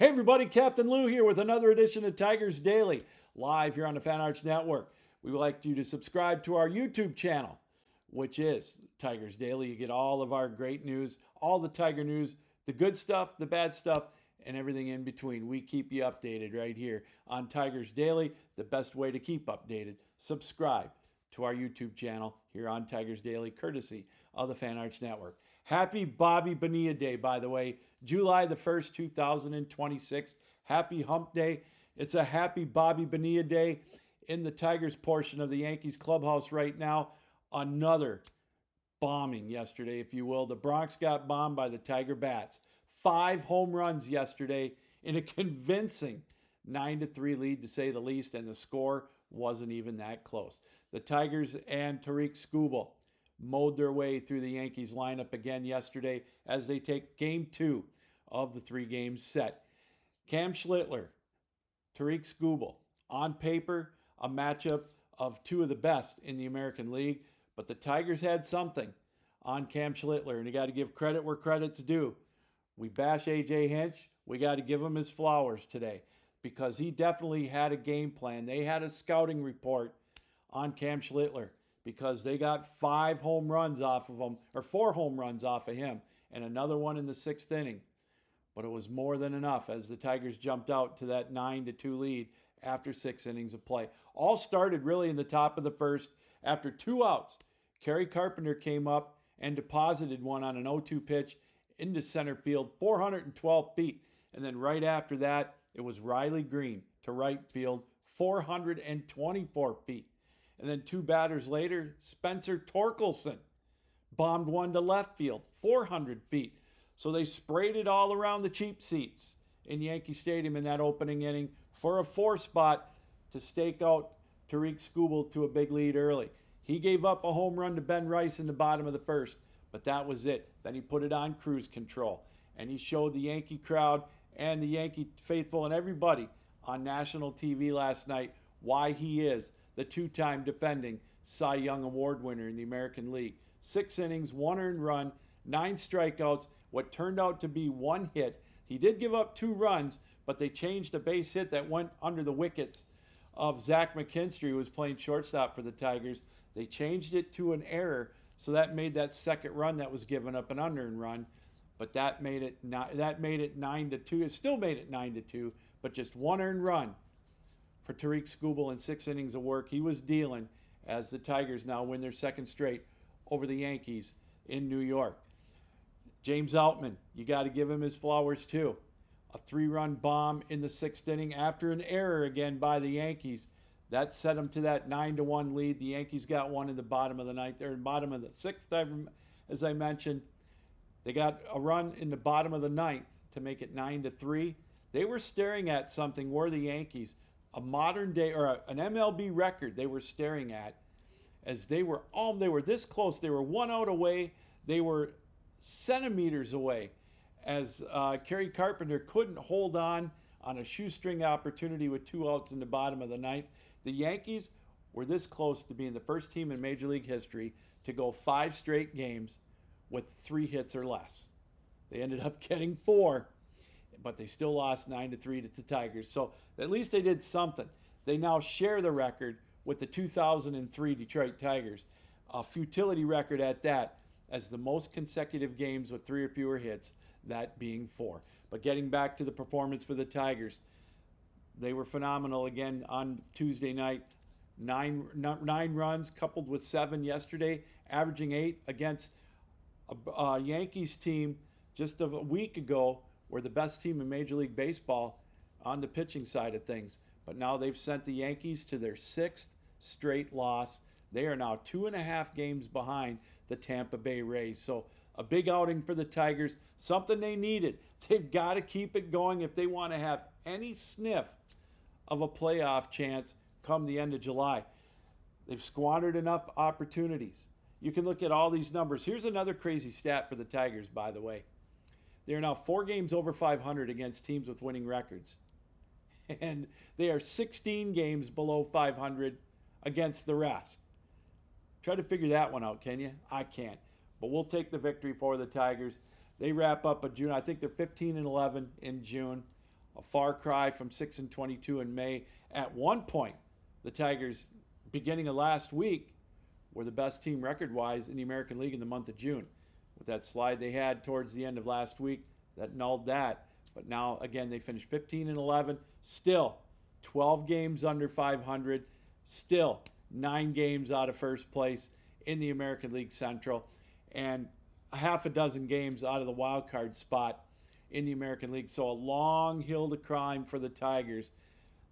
Hey everybody, Captain Lou here with another edition of Tigers Daily, live here on the Fan Arts Network. We would like you to subscribe to our YouTube channel, which is Tigers Daily. You get all of our great news, all the Tiger news, the good stuff, the bad stuff, and everything in between. We keep you updated right here on Tigers Daily. The best way to keep updated, subscribe to our YouTube channel here on Tigers Daily, courtesy of the Fan Arts Network. Happy Bobby Bonilla Day, by the way, July the 1st, 2026. Happy Hump Day. It's a happy Bobby Bonilla Day in the Tigers portion of the Yankees clubhouse right now. Another bombing yesterday, if you will. The Bronx got bombed by the Tiger Bats. 5 home runs yesterday in a convincing 9-3 lead, to say the least, and the score wasn't even that close. The Tigers and Tarik Skubal mowed their way through the Yankees lineup again yesterday as they take game 2 of the 3-game set. Cam Schlittler, Tarik Skubal, on paper, a matchup of 2 of the best in the American League, but the Tigers had something on Cam Schlittler, and you got to give credit where credit's due. We bash AJ Hinch, we got to give him his flowers today because he definitely had a game plan. They had a scouting report on Cam Schlittler because they got 5 home runs off of him, or 4 home runs off of him, and another one in the 6th inning. But it was more than enough as the Tigers jumped out to that 9-2 lead after 6 innings of play. All started really in the top of the first. After 2 outs, Kerry Carpenter came up and deposited one on an 0-2 pitch into center field, 412 feet. And then right after that, it was Riley Green to right field, 424 feet. And then 2 batters later, Spencer Torkelson bombed one to left field, 400 feet. So they sprayed it all around the cheap seats in Yankee Stadium in that opening inning for a 4 spot to stake out Tarik Skubal to a big lead early. He gave up a home run to Ben Rice in the bottom of the first, but that was it. Then he put it on cruise control, and he showed the Yankee crowd and the Yankee faithful and everybody on national TV last night why he is the 2-time defending Cy Young Award winner in the American League. 6 innings, 1 earned run, 9 strikeouts, what turned out to be 1 hit. He did give up 2 runs, but they changed a base hit that went under the wickets of Zach McKinstry, who was playing shortstop for the Tigers. They changed it to an error, so that made that second run that was given up an unearned run. But that made it 9-2. It still made it 9-2, but just 1 earned run for Tarik Skubal in 6 innings of work. He was dealing as the Tigers now win their 2nd straight over the Yankees in New York. James Outman, you got to give him his flowers too. A 3-run bomb in the 6th inning after an error again by the Yankees. That set them to that 9-1 lead. The Yankees got one in the bottom of the 9th, or bottom of the 6th, as I mentioned. They got a run in the bottom of the 9th to make it 9-3. They were staring at something, were the Yankees, a modern day, or an MLB record they were staring at, as they were this close. They were 1 out away. They were centimeters away as Kerry Carpenter couldn't hold on a shoestring opportunity with 2 outs in the bottom of the 9th. The Yankees were this close to being the first team in Major League history to go 5 straight games with 3 hits or less. They ended up getting 4, but they still lost 9-3 to the Tigers. So at least they did something. They now share the record with the 2003 Detroit Tigers, a futility record at that, as the most consecutive games with 3 or fewer hits, that being 4. But getting back to the performance for the Tigers, they were phenomenal again on Tuesday night. 9 runs coupled with 7 yesterday, averaging 8 against a Yankees team just a week ago were the best team in Major League Baseball on the pitching side of things. But now they've sent the Yankees to their 6th straight loss. They are now 2.5 games behind the Tampa Bay Rays. So a big outing for the Tigers, something they needed. They've got to keep it going if they want to have any sniff of a playoff chance come the end of July. They've squandered enough opportunities. You can look at all these numbers. Here's another crazy stat for the Tigers, by the way. They are now 4 games over 500 against teams with winning records. And they are 16 games below 500 against the rest. Try to figure that one out, can you? I can't. But we'll take the victory for the Tigers. They wrap up a June. I think they're 15-11 in June. a far cry from 6-22 in May. At one point, the Tigers, beginning of last week, were the best team record-wise in the American League in the month of June. With that slide they had towards the end of last week, that annulled that. But now, again, they finished 15-11, still 12 games under 500, still 9 games out of first place in the American League Central, and a half a dozen games out of the wild card spot in the American League. So a long hill to climb for the Tigers.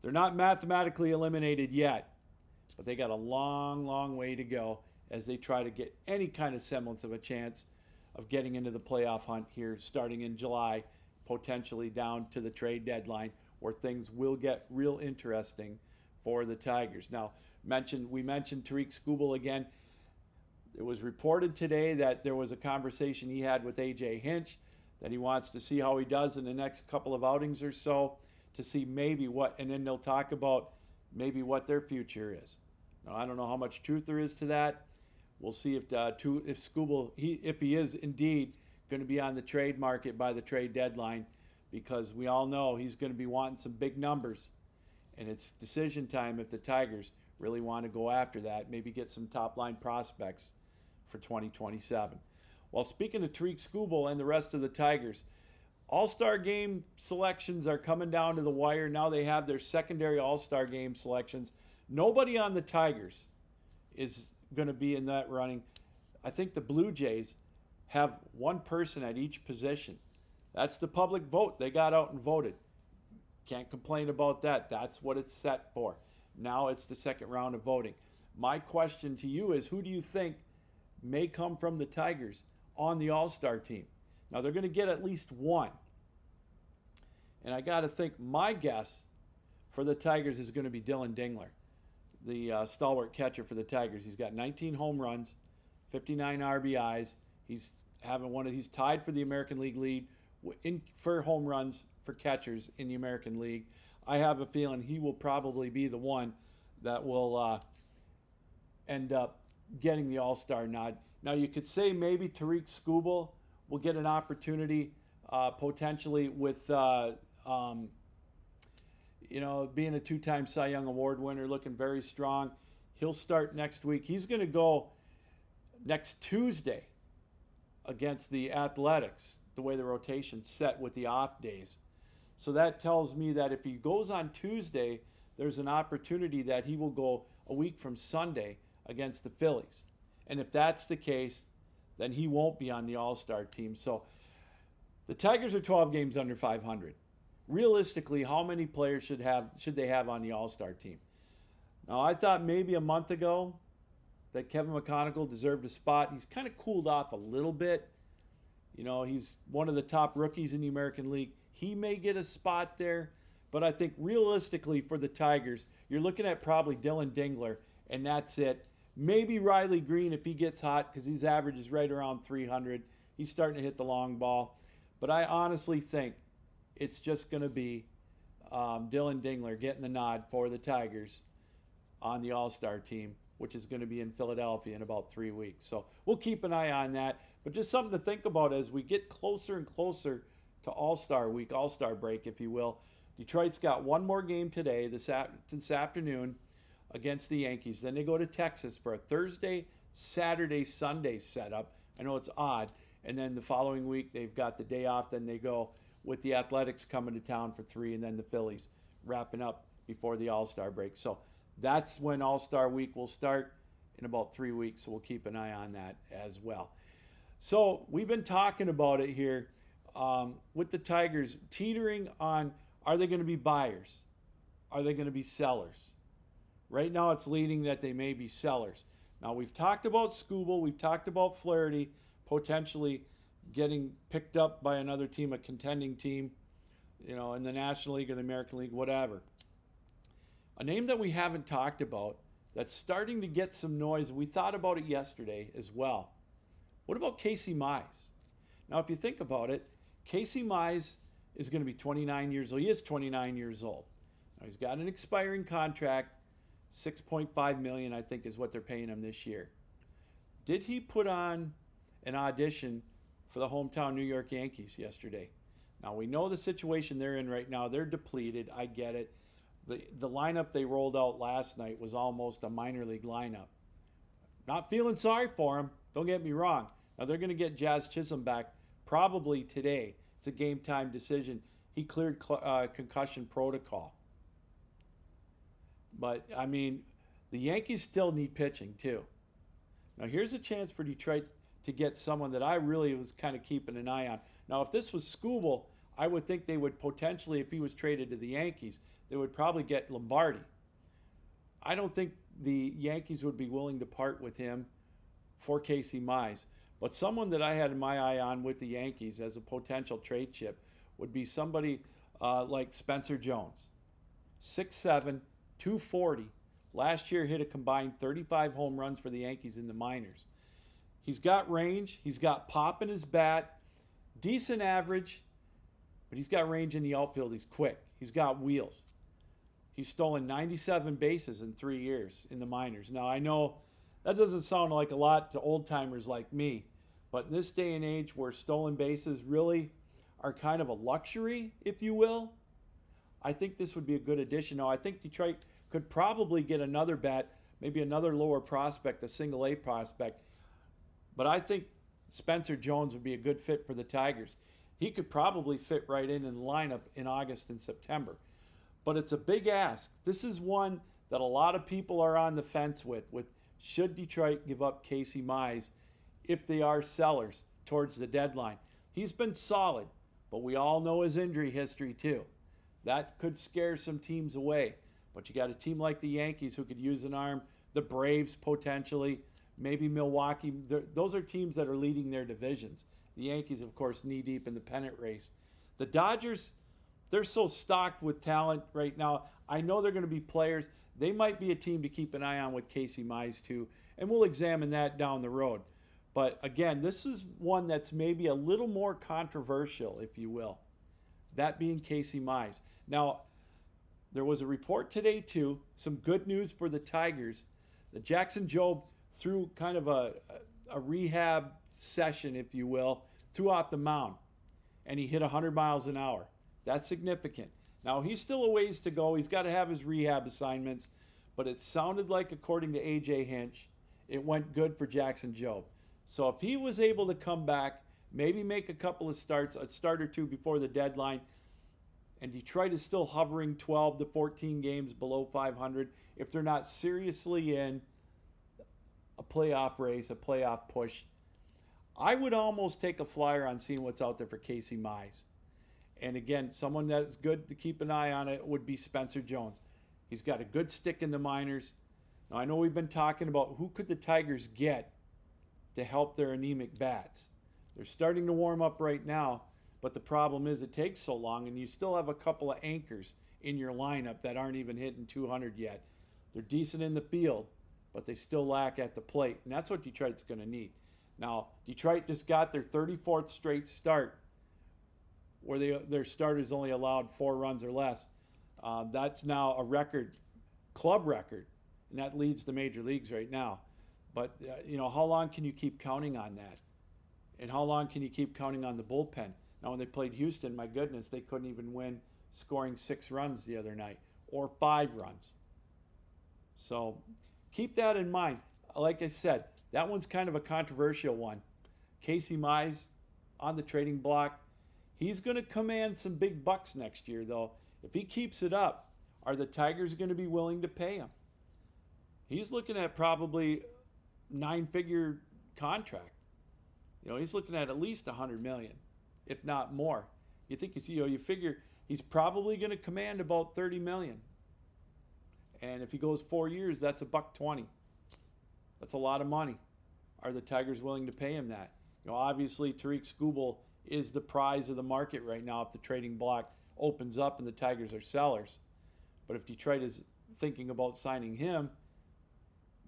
They're not mathematically eliminated yet, but they got a long, long way to go as they try to get any kind of semblance of a chance of getting into the playoff hunt here starting in July, potentially down to the trade deadline, where things will get real interesting for the Tigers. Now, we mentioned Tarik Skubal again. It was reported today that there was a conversation he had with AJ Hinch, that he wants to see how he does in the next couple of outings or so, to see maybe what, and then they'll talk about maybe what their future is. Now, I don't know how much truth there is to that. We'll see if Skubal, if he is indeed going to be on the trade market by the trade deadline, because we all know he's going to be wanting some big numbers, and it's decision time if the Tigers really want to go after that, maybe get some top-line prospects for 2027. Well, speaking of Tarik Skubal and the rest of the Tigers, All-Star game selections are coming down to the wire. Now they have their secondary All-Star game selections. Nobody on the Tigers is going to be in that running. I think the Blue Jays have one person at each position. That's the public vote. They got out and voted. Can't complain about that. That's what it's set for. Now it's the second round of voting. My question to you is, who do you think may come from the Tigers on the All-Star team? Now, they're going to get at least one. And I got to think my guess for the Tigers is going to be Dylan Dingler, the stalwart catcher for the Tigers. He's got 19 home runs, 59 RBIs. He's tied for the American League lead for home runs for catchers in the American League. I have a feeling he will probably be the one that will end up getting the All-Star nod. Now, you could say maybe Tarik Skubal will get an opportunity potentially with, being a two-time Cy Young Award winner, looking very strong. He'll start next week. He's going to go next Tuesday against the Athletics, the way the rotation's set with the off days. So that tells me that if he goes on Tuesday, there's an opportunity that he will go a week from Sunday against the Phillies. And if that's the case, then he won't be on the All-Star team. So the Tigers are 12 games under 500. Realistically, how many players should they have on the All-Star team? Now, I thought maybe a month ago that Kevin McConaughey deserved a spot. He's kind of cooled off a little bit. He's one of the top rookies in the American League. He may get a spot there, but I think realistically for the Tigers, you're looking at probably Dylan Dingler, and that's it. Maybe Riley Green if he gets hot, because his average is right around 300. He's starting to hit the long ball. But I honestly think it's just going to be Dylan Dingler getting the nod for the Tigers on the All-Star team, which is going to be in Philadelphia in about 3 weeks. So we'll keep an eye on that. But just something to think about as we get closer and closer to All-Star week, All-Star break, if you will. Detroit's got one more game today, this afternoon, against the Yankees. Then they go to Texas for a Thursday, Saturday, Sunday setup. I know it's odd. And then the following week, they've got the day off. Then they go with the Athletics coming to town for 3, and then the Phillies wrapping up before the All-Star break. So that's when All-Star week will start in about 3 weeks. So we'll keep an eye on that as well. So we've been talking about it here with the Tigers teetering on, are they going to be buyers? Are they going to be sellers? Right now it's leading that they may be sellers. Now we've talked about Skubal, we've talked about Flaherty potentially getting picked up by another team, a contending team, in the National League or the American League, whatever. A name that we haven't talked about that's starting to get some noise, we thought about it yesterday as well. What about Casey Mize? Now if you think about it, Casey Mize is going to be 29 years old. He is 29 years old. Now he's got an expiring contract. $6.5 million, I think, is what they're paying him this year. Did he put on an audition for the hometown New York Yankees yesterday? Now we know the situation they're in right now. They're depleted. I get it. The lineup they rolled out last night was almost a minor league lineup. Not feeling sorry for them. Don't get me wrong. Now they're going to get Jazz Chisholm back probably today. It's a game time decision. He cleared concussion protocol. But I mean, the Yankees still need pitching too. Now here's a chance for Detroit to get someone that I really was kind of keeping an eye on. Now if this was Skubal, I would think they would potentially, if he was traded to the Yankees, they would probably get Lombardi. I don't think the Yankees would be willing to part with him for Casey Mize. But someone that I had my eye on with the Yankees as a potential trade chip would be somebody like Spencer Jones. 6'7", 240. Last year hit a combined 35 home runs for the Yankees in the minors. He's got range. He's got pop in his bat. Decent average. But he's got range in the outfield. He's quick. He's got wheels. He's stolen 97 bases in 3 years in the minors. Now, I know that doesn't sound like a lot to old-timers like me, but in this day and age where stolen bases really are kind of a luxury, if you will, I think this would be a good addition. Now, I think Detroit could probably get another bat, maybe another lower prospect, a single-A prospect, but I think Spencer Jones would be a good fit for the Tigers. He could probably fit right in the lineup in August and September. But it's a big ask. This is one that a lot of people are on the fence with should Detroit give up Casey Mize if they are sellers towards the deadline. He's been solid, but we all know his injury history too. That could scare some teams away. But you got a team like the Yankees who could use an arm, the Braves potentially, maybe Milwaukee. Those are teams that are leading their divisions. The Yankees, of course, knee-deep in the pennant race. The Dodgers, they're so stocked with talent right now. I know they're going to be players. They might be a team to keep an eye on with Casey Mize too, and we'll examine that down the road. But again, this is one that's maybe a little more controversial, if you will. That being Casey Mize. Now, there was a report today too, some good news for the Tigers. The Jackson Jobe threw kind of a rehab session, if you will, threw off the mound, and he hit 100 miles an hour. That's significant. Now, he's still a ways to go. He's got to have his rehab assignments, but it sounded like, according to A.J. Hinch, it went good for Jackson Jobe. So if he was able to come back, maybe make a couple of starts, a start or two before the deadline, and Detroit is still hovering 12 to 14 games below 500, if they're not seriously in a playoff race, a playoff push, I would almost take a flyer on seeing what's out there for Casey Mize. And again, someone that's good to keep an eye on it would be Spencer Jones. He's got a good stick in the minors. Now, I know we've been talking about who could the Tigers get to help their anemic bats. They're starting to warm up right now, but the problem is it takes so long, and you still have a couple of anchors in your lineup that aren't even hitting 200 yet. They're decent in the field, but they still lack at the plate, and that's what Detroit's going to need. Now, Detroit just got their 34th straight start where their starters only allowed 4 runs or less. That's now a record, club record, and that leads the major leagues right now. But, how long can you keep counting on that? And how long can you keep counting on the bullpen? Now, when they played Houston, my goodness, they couldn't even win scoring 6 runs the other night, or 5 runs. So keep that in mind. Like I said, that one's kind of a controversial one. Casey Mize on the trading block. He's going to command some big bucks next year, though. If he keeps it up, are the Tigers going to be willing to pay him? He's looking at probably 9-figure contract. He's looking at least $100 million, if not more. You think you figure he's probably going to command about $30 million. And if he goes 4 years, that's $120. That's a lot of money. Are the Tigers willing to pay him that? Obviously, Tarik Skubal is the prize of the market right now if the trading block opens up and the Tigers are sellers. But if Detroit is thinking about signing him,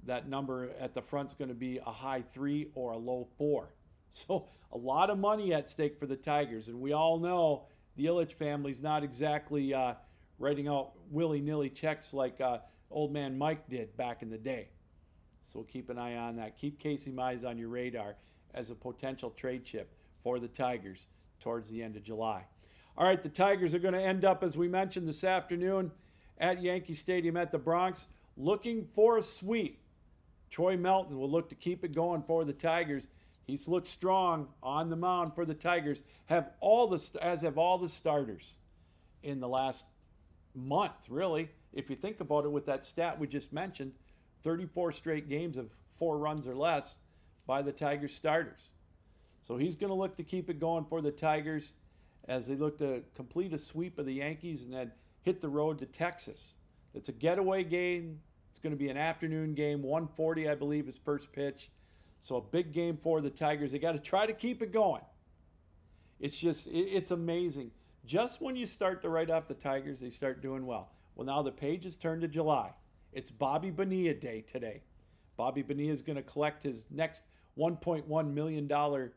that number at the front is going to be a high 3 or a low 4. So a lot of money at stake for the Tigers. And we all know the Ilitch family's not exactly writing out willy-nilly checks like old man Mike did back in the day. So keep an eye on that. Keep Casey Mize on your radar as a potential trade chip for the Tigers towards the end of July. All right, the Tigers are going to end up, as we mentioned, this afternoon at Yankee Stadium at the Bronx, looking for a sweep. Troy Melton will look to keep it going for the Tigers. He's looked strong on the mound for the Tigers. As have all the starters in the last month, really. If you think about it, with that stat we just mentioned, 34 straight games of 4 runs or less by the Tigers starters. So he's going to look to keep it going for the Tigers as they look to complete a sweep of the Yankees and then hit the road to Texas. It's a getaway game. It's going to be an afternoon game. 1:40, I believe, is first pitch. So a big game for the Tigers. They got to try to keep it going. It's amazing. Just when you start to write off the Tigers, they start doing well. Well, now the page has turned to July. It's Bobby Bonilla Day today. Bobby Bonilla is going to collect his next $1.1 million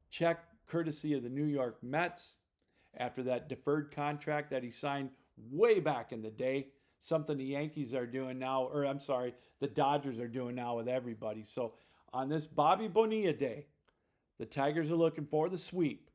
check courtesy of the New York Mets after that deferred contract that he signed way back in the day. Something the Yankees are doing now, or I'm sorry, the Dodgers are doing now with everybody. So on this Bobby Bonilla Day, the Tigers are looking for the sweep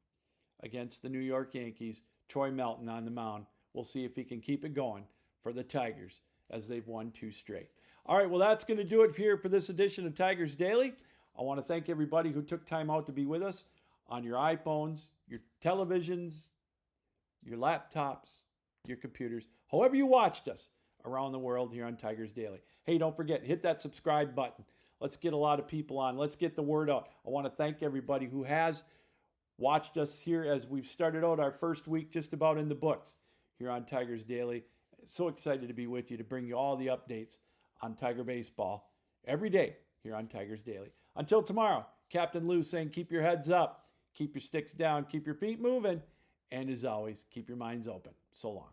against the New York Yankees. Troy Melton on the mound. We'll see if he can keep it going for the Tigers as they've won 2 straight. All right, well, that's going to do it here for this edition of Tigers Daily. I want to thank everybody who took time out to be with us on your iPhones, your televisions, your laptops, your computers, however you watched us around the world here on Tigers Daily. Hey, don't forget, hit that subscribe button. Let's get a lot of people on. Let's get the word out. I want to thank everybody who has watched us here as we've started out our first week just about in the books here on Tigers Daily. So excited to be with you to bring you all the updates on Tiger baseball every day here on Tigers Daily. Until tomorrow, Captain Lou saying keep your heads up, keep your sticks down, keep your feet moving, and as always, keep your minds open. So long.